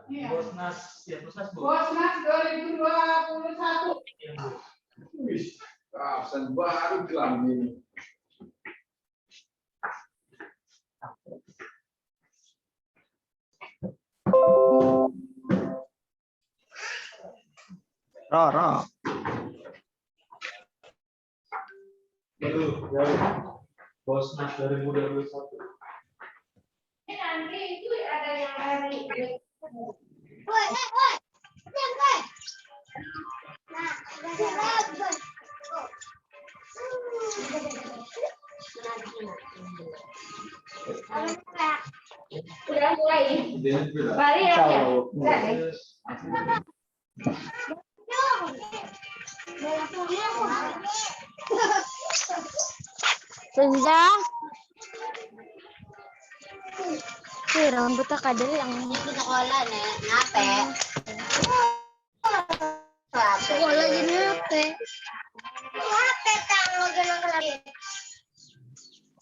Iya. Bosnas, ya Bosnas. Bosnas 2021. Wih, absen baru gelang ini. Rara. Bosnas 2021. Ini nanti itu ada yang hari. Udah mulai. Mari ya. Sudah. Rambut tak ada yang sekolah nih, nape? sekolah gini apa? Nape tang genang lagi?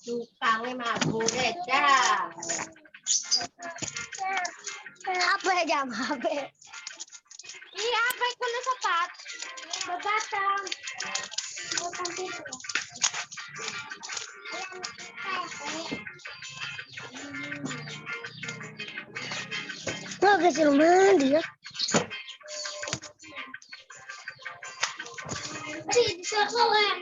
Tukangnya mabuk dah. Apa ya jam apa? Iya, apa itu sepat? Bebatang. Tuh kecil mana dia? Di sekolah.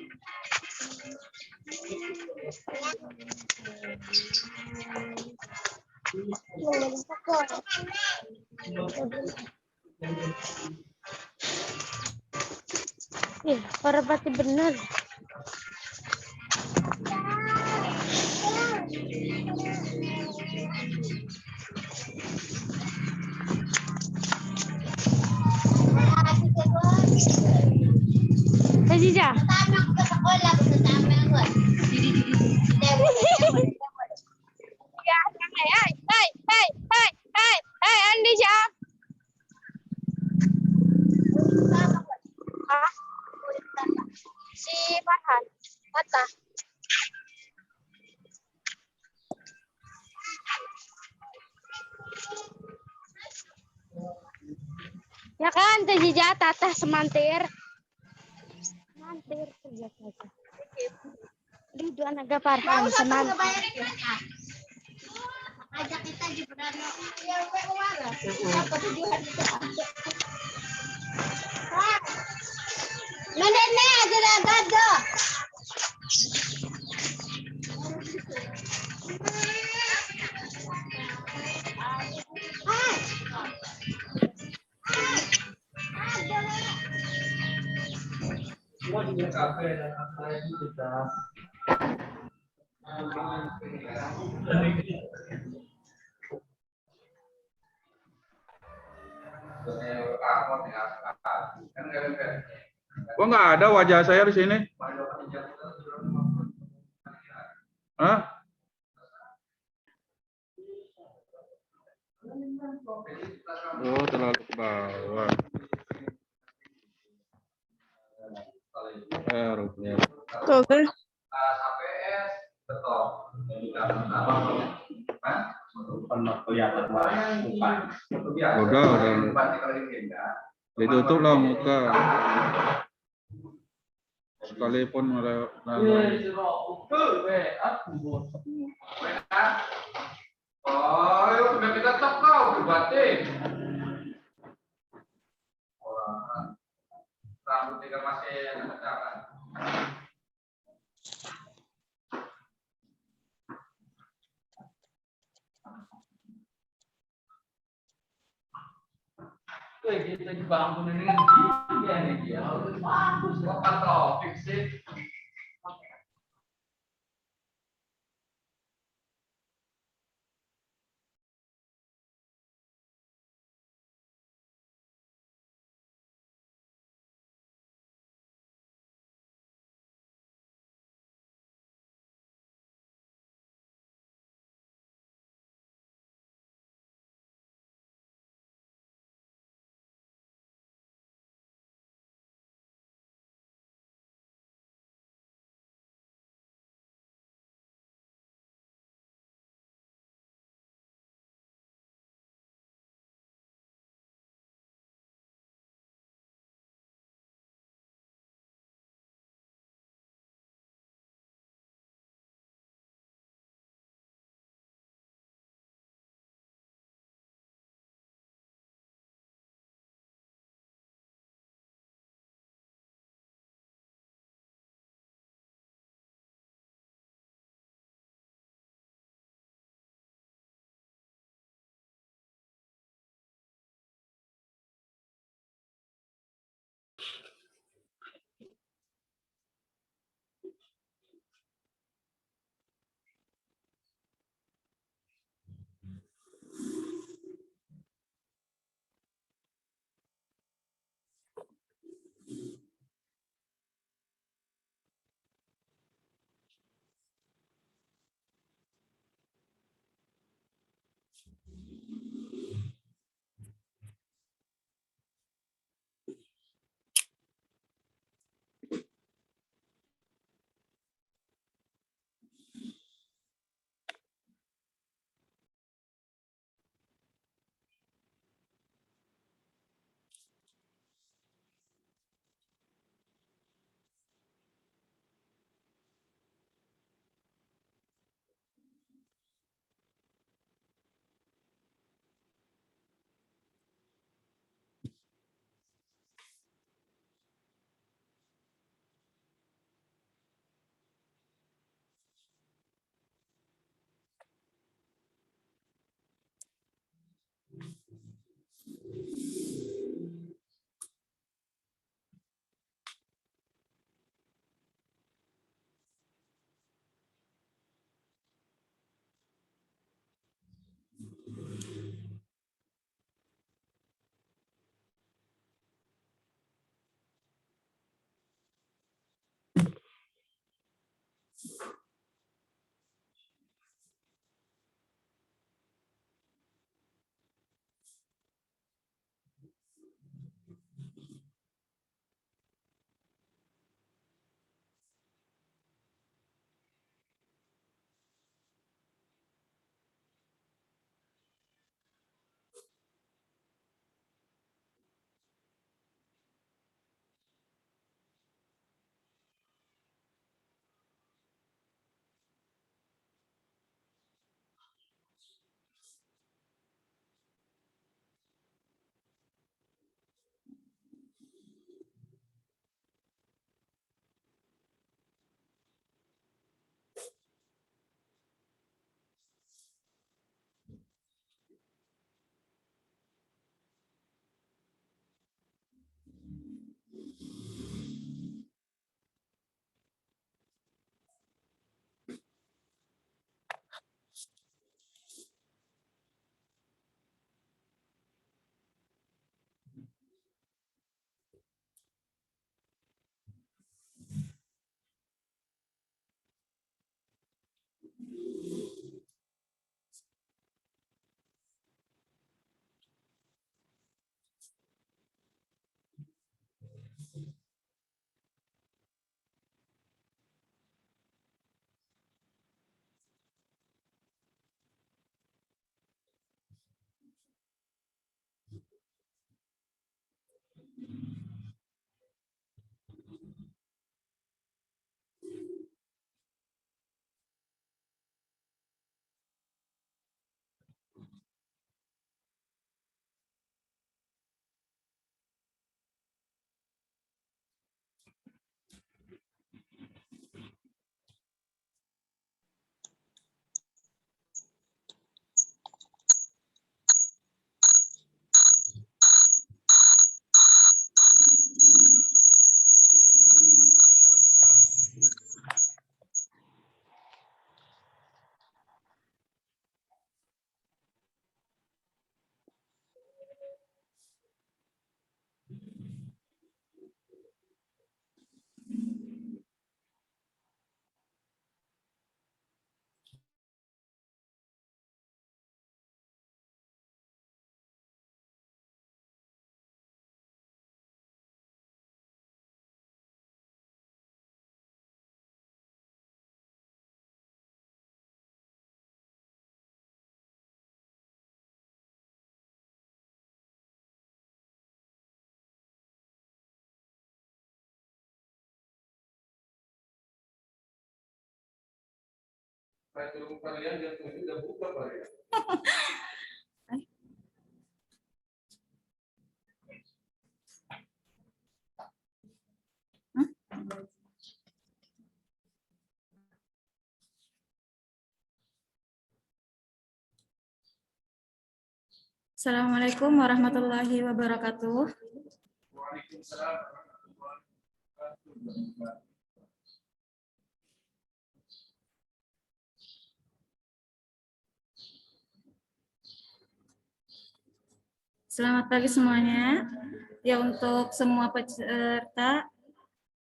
Para pasti benar. Aziza. Tama ko sa sekolah, tama ko. Ya, hey, Andi siap. Hah? Si Farhan, mata. Ya kan, tadi jatah tata semantir. Semantir kerja saja. Di dua naga Farhan semantir. Ajak kita di Berano. Ya, waras. Apa tujuan itu? Nenek ada gado. Semua juga kafe dan apa itu kita. Kok nggak ada wajah saya di sini? Hah? Oh, terlalu ke bawah. Rupanya. Google. Udah. Ditutup lah muka. Sekalipun oh, udah kita tetap kau berbatik. Rambut tiga masih kecakan. Kita dibangun dengan dia. Bagus, bapak topik sih. Kalian jam 7 udah buka Pak ya? Assalamualaikum warahmatullahi wabarakatuh. Waalaikumsalam warahmatullahi wabarakatuh. Selamat pagi semuanya. Ya, untuk semua peserta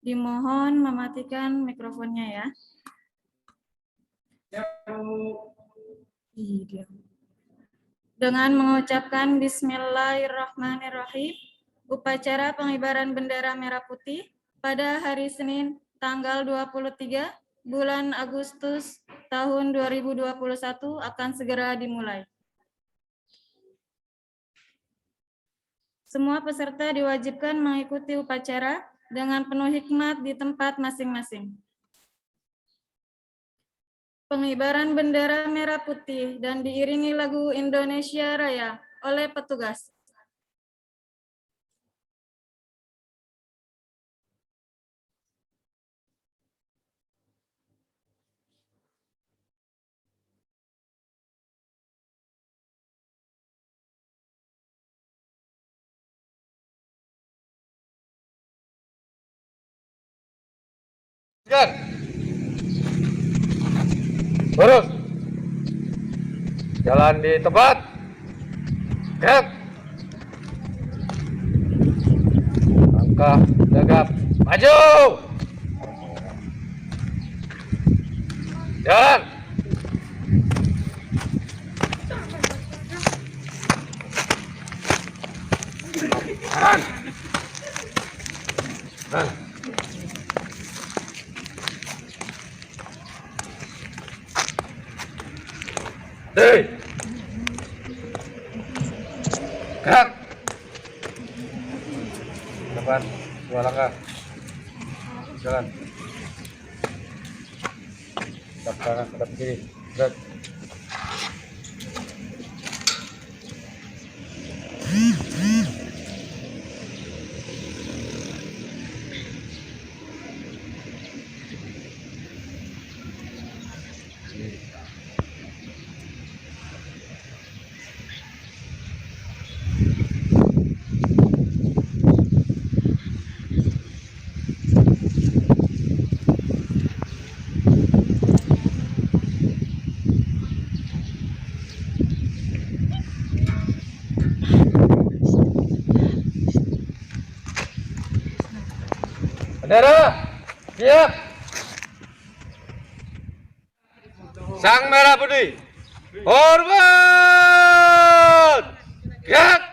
dimohon mematikan mikrofonnya ya. Dengan mengucapkan Bismillahirrahmanirrahim, upacara pengibaran bendera merah putih pada hari Senin tanggal 23 bulan Agustus tahun 2021 akan segera dimulai. Semua peserta diwajibkan mengikuti upacara dengan penuh hikmat di tempat masing-masing. Pengibaran bendera merah putih dan diiringi lagu Indonesia Raya oleh petugas. Siap. Lurus. Jalan di tempat. Siap. Langkah tegap. Maju. Jalan. Jalan. Jalan. Hei. Gerak. Depan, dua langkah. Jalan. Hadap kanan, hadap kiri. Gerak. Bendera, siap. Sang Merah Putih, hormat. Gerak.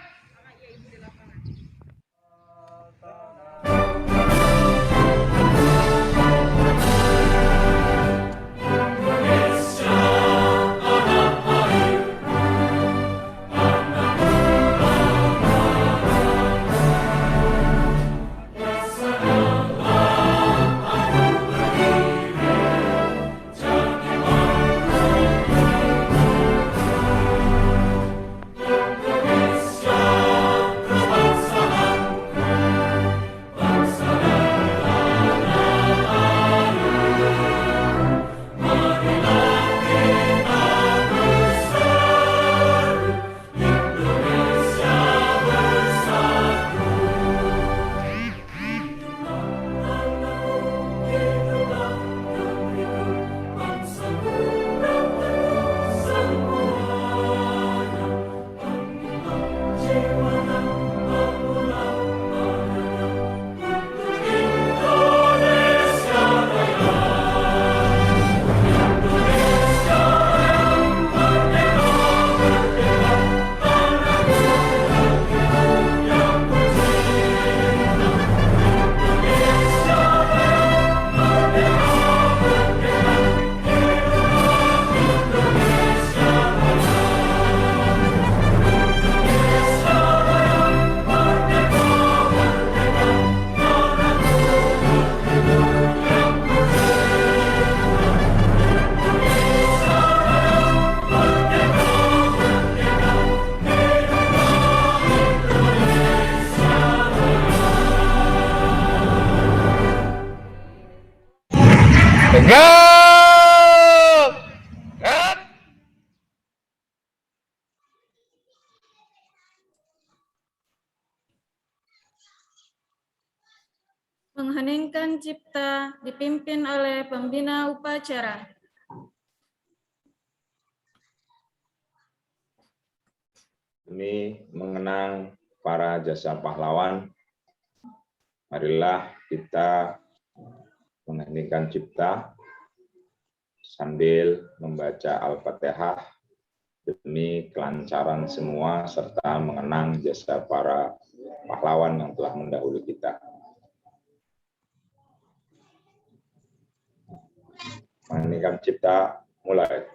Tegak. Gerak. Mengheningkan cipta dipimpin oleh pembina upacara. Demi mengenang para jasa pahlawan, marilah kita mengheningkan cipta sambil membaca Al-Fatihah demi kelancaran semua serta mengenang jasa para pahlawan yang telah mendahului kita. Mengheningkan cipta, mulai.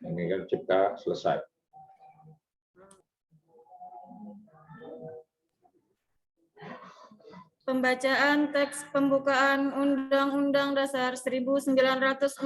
Mengingat cipta selesai. Pembacaan teks pembukaan Undang-Undang Dasar 1945.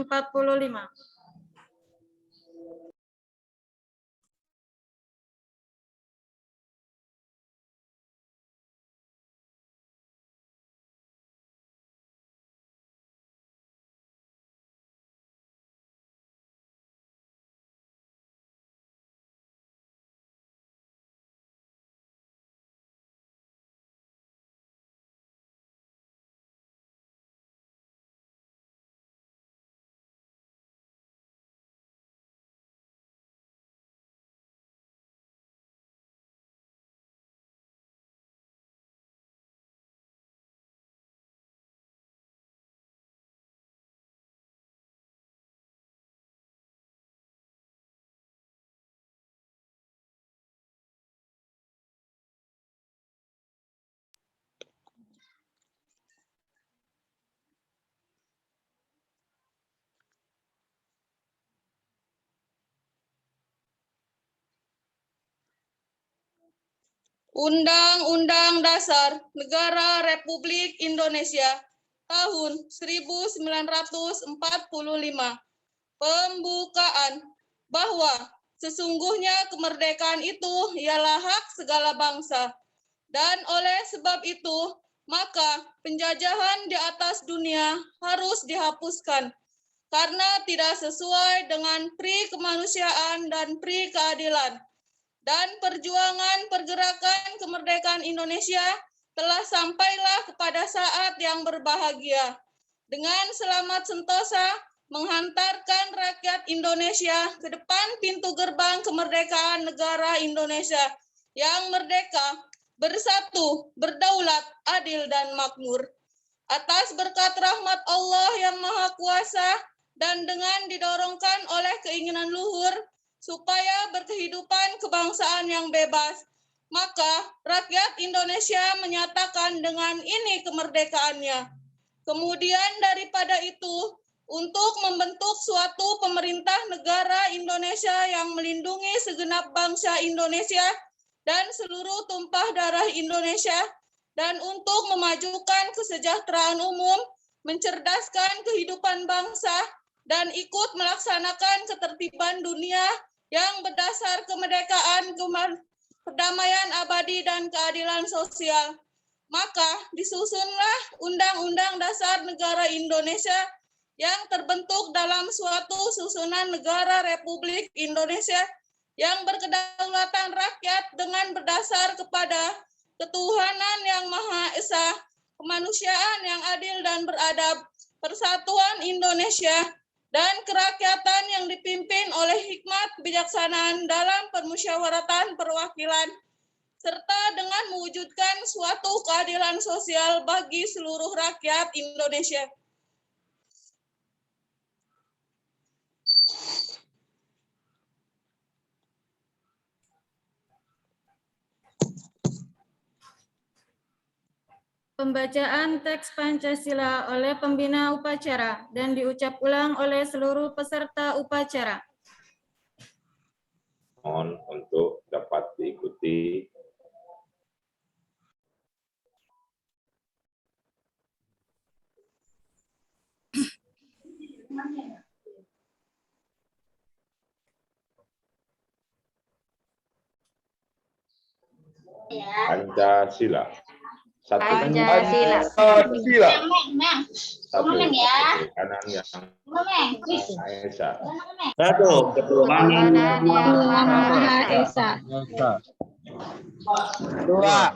Undang-Undang Dasar Negara Republik Indonesia tahun 1945. Pembukaan bahwa sesungguhnya kemerdekaan itu ialah hak segala bangsa, dan oleh sebab itu maka penjajahan di atas dunia harus dihapuskan karena tidak sesuai dengan pri kemanusiaan dan pri keadilan. Dan perjuangan pergerakan kemerdekaan Indonesia telah sampailah kepada saat yang berbahagia. Dengan selamat sentosa menghantarkan rakyat Indonesia ke depan pintu gerbang kemerdekaan negara Indonesia yang merdeka, bersatu, berdaulat, adil, dan makmur. Atas berkat rahmat Allah yang Maha Kuasa dan dengan didorongkan oleh keinginan luhur, supaya berkehidupan kebangsaan yang bebas, maka rakyat Indonesia menyatakan dengan ini kemerdekaannya. Kemudian daripada itu, untuk membentuk suatu pemerintah negara Indonesia yang melindungi segenap bangsa Indonesia dan seluruh tumpah darah Indonesia, dan untuk memajukan kesejahteraan umum, mencerdaskan kehidupan bangsa, dan ikut melaksanakan ketertiban dunia yang berdasar kemerdekaan, perdamaian abadi, dan keadilan sosial. Maka disusunlah Undang-Undang Dasar Negara Indonesia yang terbentuk dalam suatu susunan negara Republik Indonesia yang berkedaulatan rakyat dengan berdasar kepada ketuhanan yang Maha Esa, kemanusiaan yang adil dan beradab, persatuan Indonesia, dan kerakyatan yang dipimpin oleh hikmat kebijaksanaan dalam permusyawaratan perwakilan, serta dengan mewujudkan suatu keadilan sosial bagi seluruh rakyat Indonesia. Pembacaan teks Pancasila oleh pembina upacara dan diucap ulang oleh seluruh peserta upacara. Mohon untuk dapat diikuti. Pancasila. Satu. Pancasila. Pancasila. Meng. Satu. Ngomong ya. Kanan yang Meng. Maha Esa. Satu, Ketuhanan yang Maha Esa. Dua.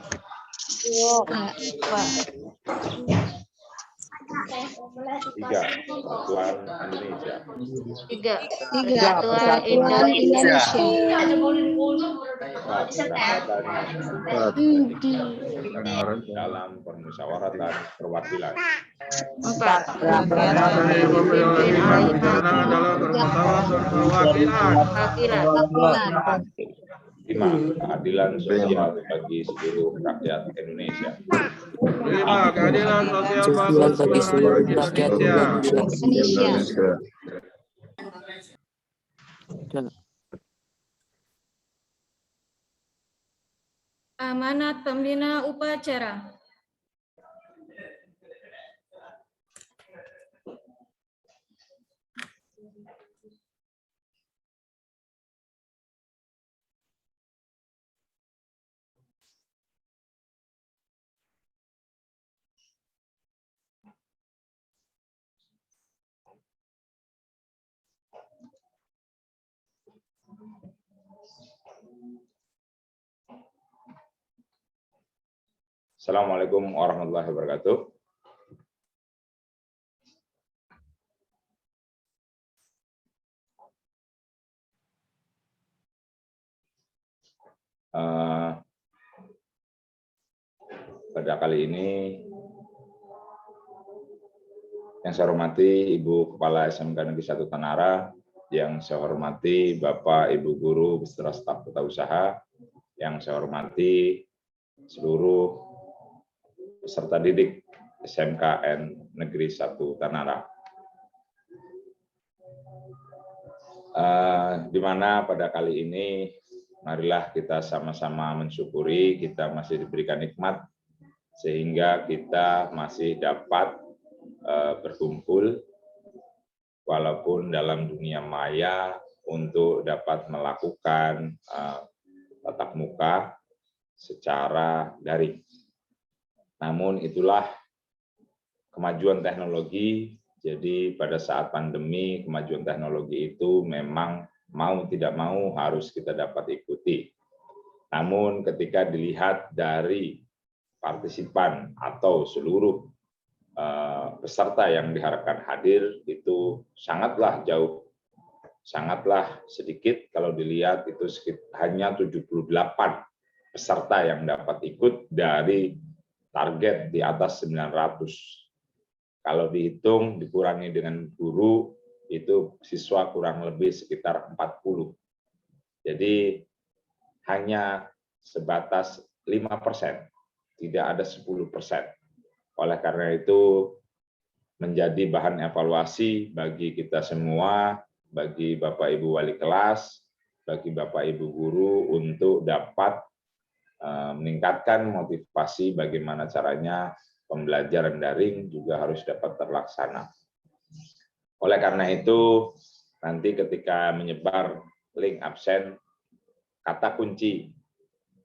Tiga. Persatuan Indonesia. Tiga. Persatuan Indonesia. Empat. Dalam permusyawaratan perwakilan. Empat. 5. Keadilan sosial bagi seluruh rakyat Indonesia. 5. Keadilan sosial bagi seluruh rakyat Indonesia. Amanat pembina upacara. Assalamualaikum warahmatullahi wabarakatuh. Pada kali ini yang saya hormati Ibu Kepala SMK Negeri 1 Tanara, yang saya hormati Bapak Ibu Guru beserta staf Tata yang saya hormati seluruh peserta didik SMKN Negeri 1 Tanara. Di mana pada kali ini marilah kita sama-sama mensyukuri kita masih diberikan nikmat sehingga kita masih dapat berkumpul walaupun dalam dunia maya untuk dapat melakukan tatap muka secara daring. Namun itulah kemajuan teknologi. Jadi pada saat pandemi kemajuan teknologi itu memang mau tidak mau harus kita dapat ikuti. Namun ketika dilihat dari partisipan atau seluruh peserta yang diharapkan hadir itu sangatlah jauh, sangatlah sedikit kalau dilihat itu hanya 78 peserta yang dapat ikut dari target di atas 900. Kalau dihitung dikurangi dengan guru itu siswa kurang lebih sekitar 40. Jadi hanya sebatas 5%, tidak ada 10%. Oleh karena itu menjadi bahan evaluasi bagi kita semua, bagi Bapak Ibu wali kelas, bagi Bapak Ibu guru untuk dapat meningkatkan motivasi bagaimana caranya pembelajaran daring juga harus dapat terlaksana. Oleh karena itu, nanti ketika menyebar link absen, kata kunci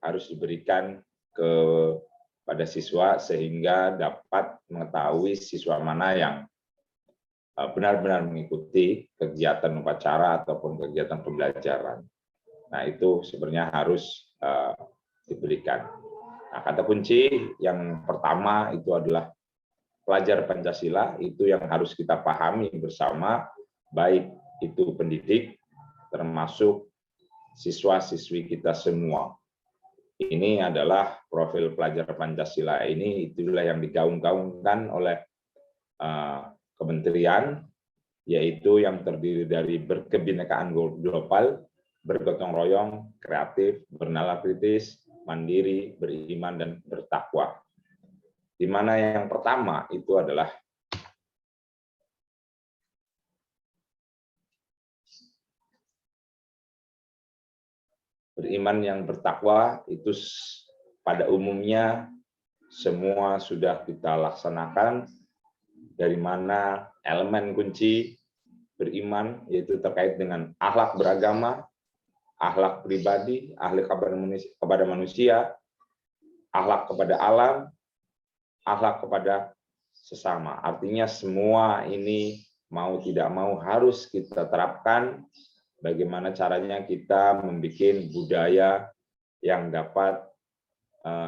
harus diberikan kepada siswa sehingga dapat mengetahui siswa mana yang benar-benar mengikuti kegiatan upacara ataupun kegiatan pembelajaran. Nah, itu sebenarnya harus diberikan. Nah, kata kunci yang pertama itu adalah pelajar Pancasila, itu yang harus kita pahami bersama, baik itu pendidik, termasuk siswa-siswi kita semua. Ini adalah profil pelajar Pancasila ini, itulah yang digaung-gaungkan oleh kementerian, yaitu yang terdiri dari berkebinekaan global, bergotong royong, kreatif, bernalar kritis, mandiri, beriman, dan bertakwa. Di mana yang pertama itu adalah beriman yang bertakwa, itu pada umumnya semua sudah kita laksanakan, dari mana elemen kunci beriman yaitu terkait dengan akhlak beragama, akhlak pribadi, akhlak kepada manusia, akhlak kepada alam, akhlak kepada sesama. Artinya semua ini mau tidak mau harus kita terapkan bagaimana caranya kita membuat budaya yang dapat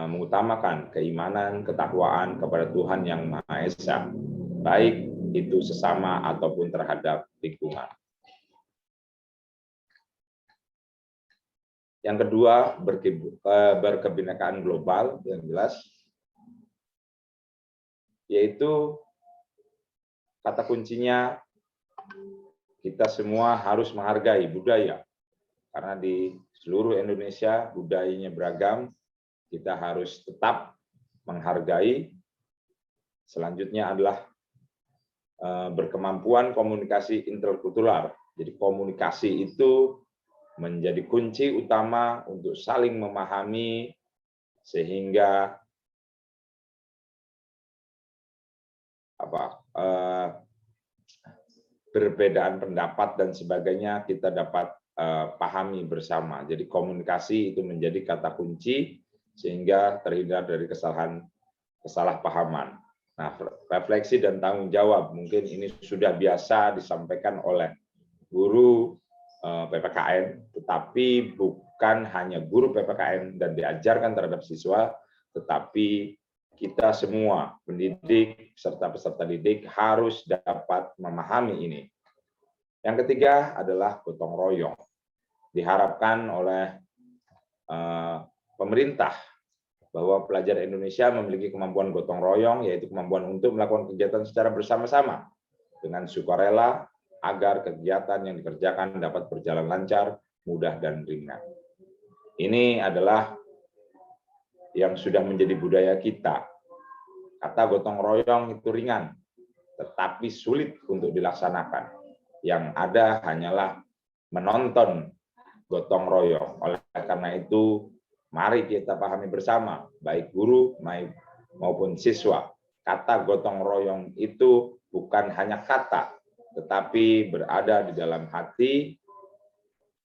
mengutamakan keimanan, ketakwaan kepada Tuhan Yang Maha Esa, baik itu sesama ataupun terhadap lingkungan. Yang kedua, berkebinekaan global yang jelas, yaitu kata kuncinya kita semua harus menghargai budaya, karena di seluruh Indonesia budayanya beragam, kita harus tetap menghargai. Selanjutnya adalah berkemampuan komunikasi interkultural. Jadi komunikasi itu menjadi kunci utama untuk saling memahami sehingga perbedaan pendapat dan sebagainya kita dapat pahami bersama. Jadi komunikasi itu menjadi kata kunci sehingga terhindar dari kesalahpahaman. Nah, refleksi dan tanggung jawab mungkin ini sudah biasa disampaikan oleh guru PPKN, tetapi bukan hanya guru PPKN dan diajarkan terhadap siswa, tetapi kita semua pendidik serta peserta didik harus dapat memahami ini. Yang ketiga adalah gotong royong. Diharapkan oleh pemerintah bahwa pelajar Indonesia memiliki kemampuan gotong royong, yaitu kemampuan untuk melakukan kegiatan secara bersama-sama dengan sukarela agar kegiatan yang dikerjakan dapat berjalan lancar, mudah, dan ringan. Ini adalah yang sudah menjadi budaya kita. Kata gotong royong itu ringan, tetapi sulit untuk dilaksanakan. Yang ada hanyalah menonton gotong royong. Oleh karena itu, mari kita pahami bersama, baik guru maupun siswa. Kata gotong royong itu bukan hanya kata, tetapi berada di dalam hati,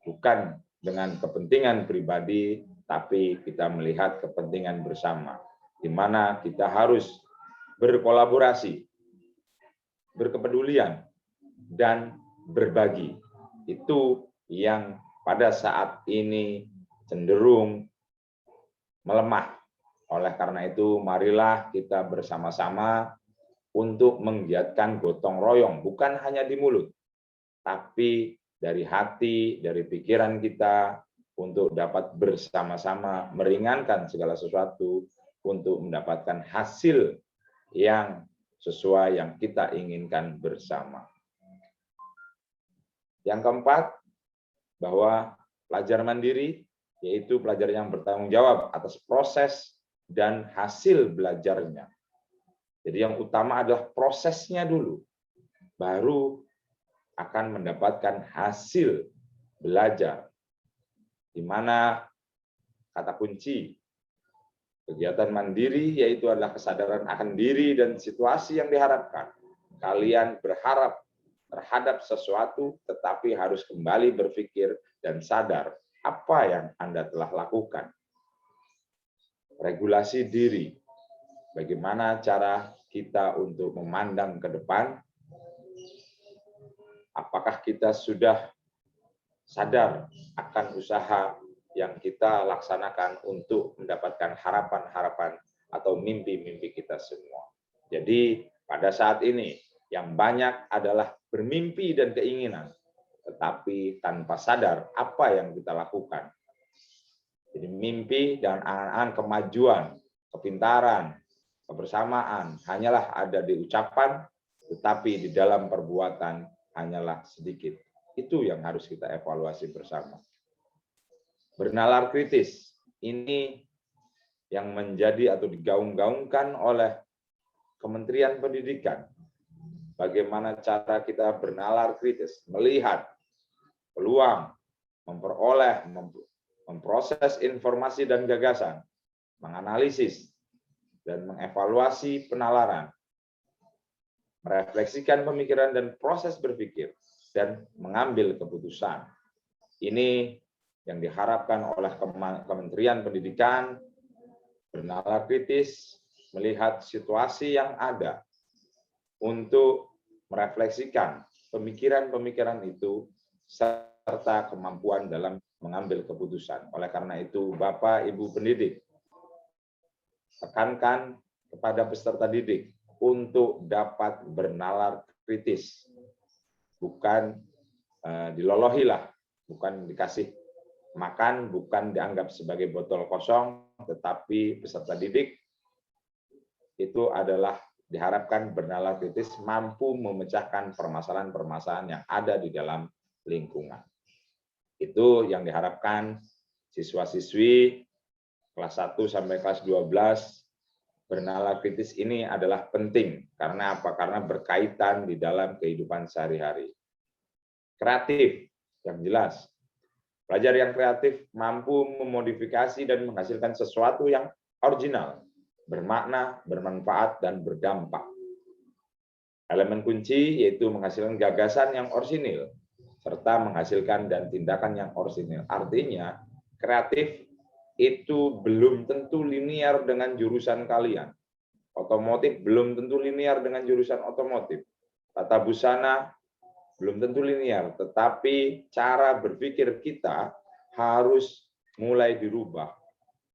bukan dengan kepentingan pribadi, tapi kita melihat kepentingan bersama, di mana kita harus berkolaborasi, berkepedulian, dan berbagi. Itu yang pada saat ini cenderung melemah. Oleh karena itu, marilah kita bersama-sama untuk menggiatkan gotong royong, bukan hanya di mulut, tapi dari hati, dari pikiran kita, untuk dapat bersama-sama meringankan segala sesuatu untuk mendapatkan hasil yang sesuai yang kita inginkan bersama. Yang keempat, bahwa pelajar mandiri yaitu pelajar yang bertanggung jawab atas proses dan hasil belajarnya. Jadi yang utama adalah prosesnya dulu, baru akan mendapatkan hasil belajar. Di mana kata kunci kegiatan mandiri yaitu adalah kesadaran akan diri dan situasi yang diharapkan. Kalian berharap terhadap sesuatu, tetapi harus kembali berpikir dan sadar apa yang Anda telah lakukan. Regulasi diri. Bagaimana cara kita untuk memandang ke depan? Apakah kita sudah sadar akan usaha yang kita laksanakan untuk mendapatkan harapan-harapan atau mimpi-mimpi kita semua? Jadi pada saat ini yang banyak adalah bermimpi dan keinginan, tetapi tanpa sadar apa yang kita lakukan. Jadi mimpi dan angan-angan kemajuan, kepintaran, kebersamaan hanyalah ada di ucapan, tetapi di dalam perbuatan hanyalah sedikit. Itu yang harus kita evaluasi bersama. Bernalar kritis, ini yang menjadi atau digaung-gaungkan oleh Kementerian Pendidikan. Bagaimana cara kita bernalar kritis, melihat peluang, memperoleh, memproses informasi dan gagasan, menganalisis, dan mengevaluasi penalaran, merefleksikan pemikiran dan proses berpikir, dan mengambil keputusan. Ini yang diharapkan oleh Kementerian Pendidikan, bernalar kritis, melihat situasi yang ada, untuk merefleksikan pemikiran-pemikiran itu, serta kemampuan dalam mengambil keputusan. Oleh karena itu, Bapak, Ibu pendidik, tekankan kepada peserta didik untuk dapat bernalar kritis. Bukan dilolohilah, bukan dikasih makan, bukan dianggap sebagai botol kosong, tetapi peserta didik itu adalah diharapkan bernalar kritis, mampu memecahkan permasalahan-permasalahan yang ada di dalam lingkungan. Itu yang diharapkan siswa-siswi kelas 1 sampai kelas 12 bernalar kritis ini adalah penting. Karena apa? Karena berkaitan di dalam kehidupan sehari-hari. Kreatif, yang jelas. Pelajar yang kreatif mampu memodifikasi dan menghasilkan sesuatu yang original, bermakna, bermanfaat, dan berdampak. Elemen kunci yaitu menghasilkan gagasan yang orisinil, serta menghasilkan dan tindakan yang orisinil. Artinya, kreatif itu belum tentu linear dengan jurusan kalian. Otomotif belum tentu linear dengan jurusan otomotif. Tata busana belum tentu linear, tetapi cara berpikir kita harus mulai dirubah.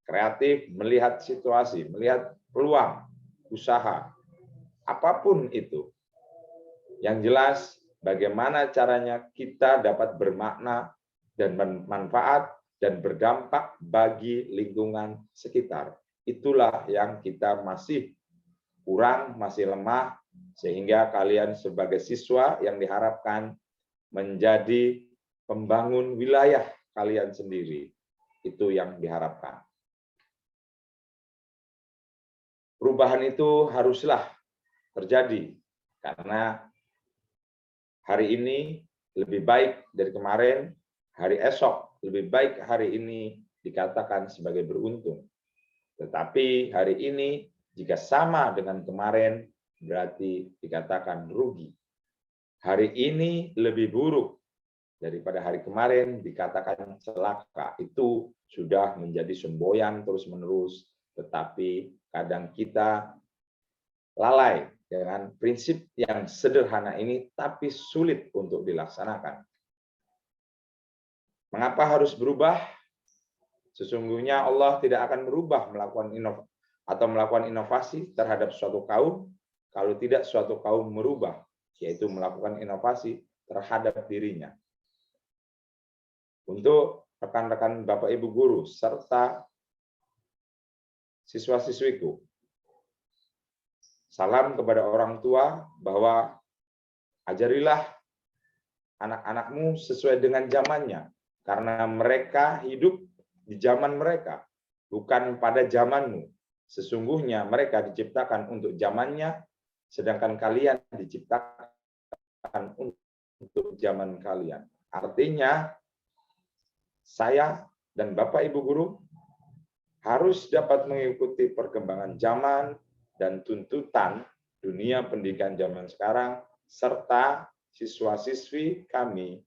Kreatif melihat situasi, melihat peluang, usaha, apapun itu. Yang jelas, bagaimana caranya kita dapat bermakna dan bermanfaat dan berdampak bagi lingkungan sekitar. Itulah yang kita masih kurang, masih lemah, sehingga kalian sebagai siswa yang diharapkan menjadi pembangun wilayah kalian sendiri. Itu yang diharapkan. Perubahan itu haruslah terjadi, karena hari ini lebih baik dari kemarin, hari esok lebih baik hari ini dikatakan sebagai beruntung. Tetapi hari ini jika sama dengan kemarin, berarti dikatakan rugi. Hari ini lebih buruk daripada hari kemarin, dikatakan celaka. Itu sudah menjadi semboyan terus-menerus, tetapi kadang kita lalai dengan prinsip yang sederhana ini, tapi sulit untuk dilaksanakan. Mengapa harus berubah? Sesungguhnya Allah tidak akan berubah melakukan inovasi terhadap suatu kaum kalau tidak suatu kaum merubah, yaitu melakukan inovasi terhadap dirinya. Untuk rekan-rekan Bapak Ibu guru serta siswa-siswiku, salam kepada orang tua bahwa ajarilah anak-anakmu sesuai dengan zamannya, karena mereka hidup di zaman mereka, bukan pada zamanmu. Sesungguhnya mereka diciptakan untuk zamannya, sedangkan kalian diciptakan untuk zaman kalian. Artinya, saya dan Bapak Ibu guru harus dapat mengikuti perkembangan zaman dan tuntutan dunia pendidikan zaman sekarang, serta siswa-siswi kami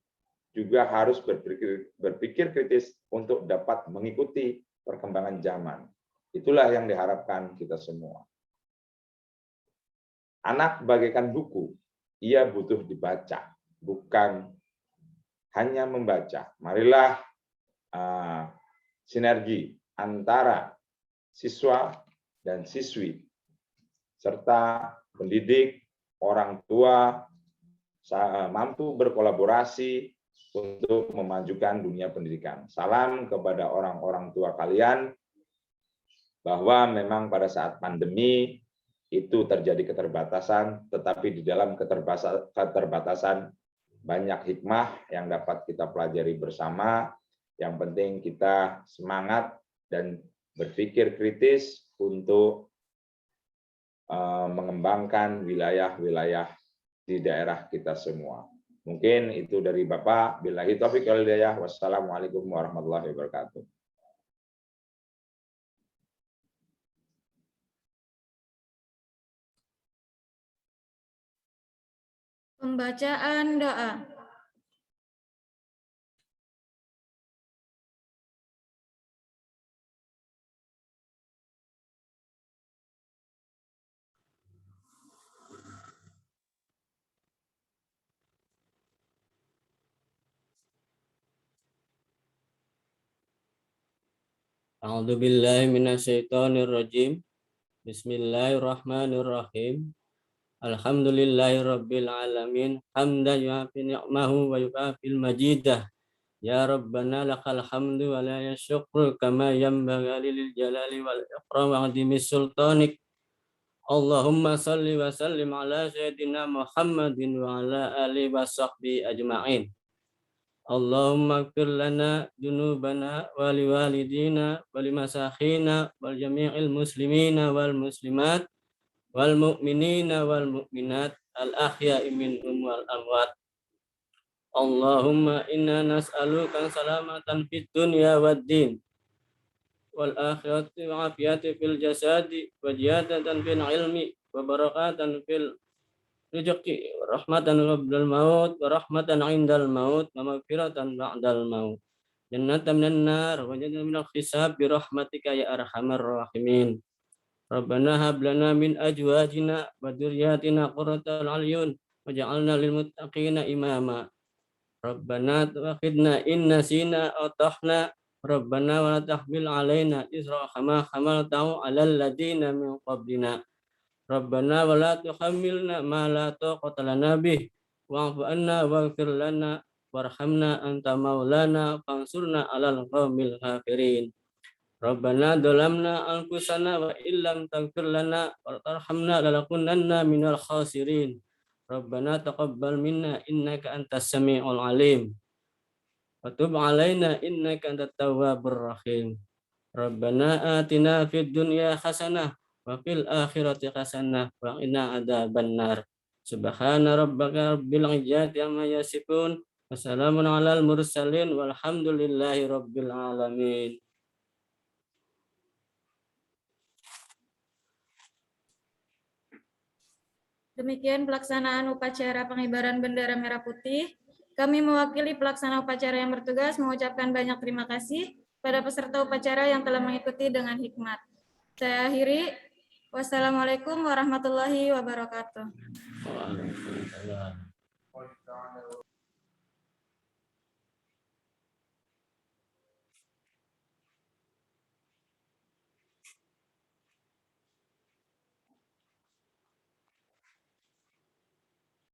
juga harus berpikir kritis untuk dapat mengikuti perkembangan zaman. Itulah yang diharapkan kita semua. Anak bagaikan buku, ia butuh dibaca, bukan hanya membaca. Marilah sinergi antara siswa dan siswi, serta pendidik, orang tua, mampu berkolaborasi untuk memajukan dunia pendidikan. Salam kepada orang-orang tua kalian, bahwa memang pada saat pandemi itu terjadi keterbatasan, tetapi di dalam keterbatasan banyak hikmah yang dapat kita pelajari bersama. Yang penting kita semangat dan berpikir kritis untuk mengembangkan wilayah-wilayah di daerah kita semua. Mungkin itu dari Bapak. Billahi taufiq wal hidayah. Wassalamualaikum warahmatullahi wabarakatuh. Pembacaan doa. A'udzu billahi minasyaitonir rajim. Bismillahirrahmanirrahim. Alhamdulillahirabbil alamin. Hamdan yu'afi ni'mahu wa yukafil majidah. Ya Rabbana lakal hamdu wa la syukru kama yanbaghi lil jalali wal ikram wa 'azimis sultanik. Allahumma shalli wa sallim ala sayyidina Muhammadin wa ala alihi wa sahbihi ajma'in. Allahumma ighfir lana dzunubana wa liwalidina wa limasakhina wal jami'il muslimina wal muslimat wal mu'minina wal mu'minat al ahya'i minhum wal amwat. Allahumma inna nas'aluka salamatan fid dunya wad din wal akhirati wa afiyati fil jasadi wa ziyadatan fil ilmi wa barakatan fil rizqi wa rahmatan qabla al-maut wa rahmatan 'indal maut wa maghfiratan ba'dal maut. Jannatan minan nar wa jannatan minal hisab bi rahmatika ya arhamar rahimin. Rabbana hab lana min azwajina wa dzurriyyatina qurrata a'yun waj'alna lil muttaqina imama. Rabbana tu'akhidna in nasina aw akhtana. Rabbana wa la tahmil 'alaina isra kama hamaltahu 'alal ladzina min qablina. Rabbana wa la tuhammilna ma la taqata lana bih wa'fu anna waghfir lana warhamna anta maulana fansurna 'alal qaumil kafirin. Rabbana dhalamna anfusana wa illam taghfir lana wa tarhamna lanakunanna minal khasirin. Rabbana taqabbal minna innaka antas samiul alim wa tub 'alaina innaka antat tawwabur rahim. Rabbana atina fid dunya hasanah wa fil akhirati hasanah wa qina adzabannar. Subhana rabbika rabbil izzati amma yasifun wa salamun alal mursalin walhamdulillahi rabbil alamin. Demikian pelaksanaan upacara pengibaran bendera merah putih. Kami mewakili pelaksana upacara yang bertugas mengucapkan banyak terima kasih pada peserta upacara yang telah mengikuti dengan hikmat. Saya akhiri. Wassalamualaikum warahmatullahi wabarakatuh. Waalaikumsalam.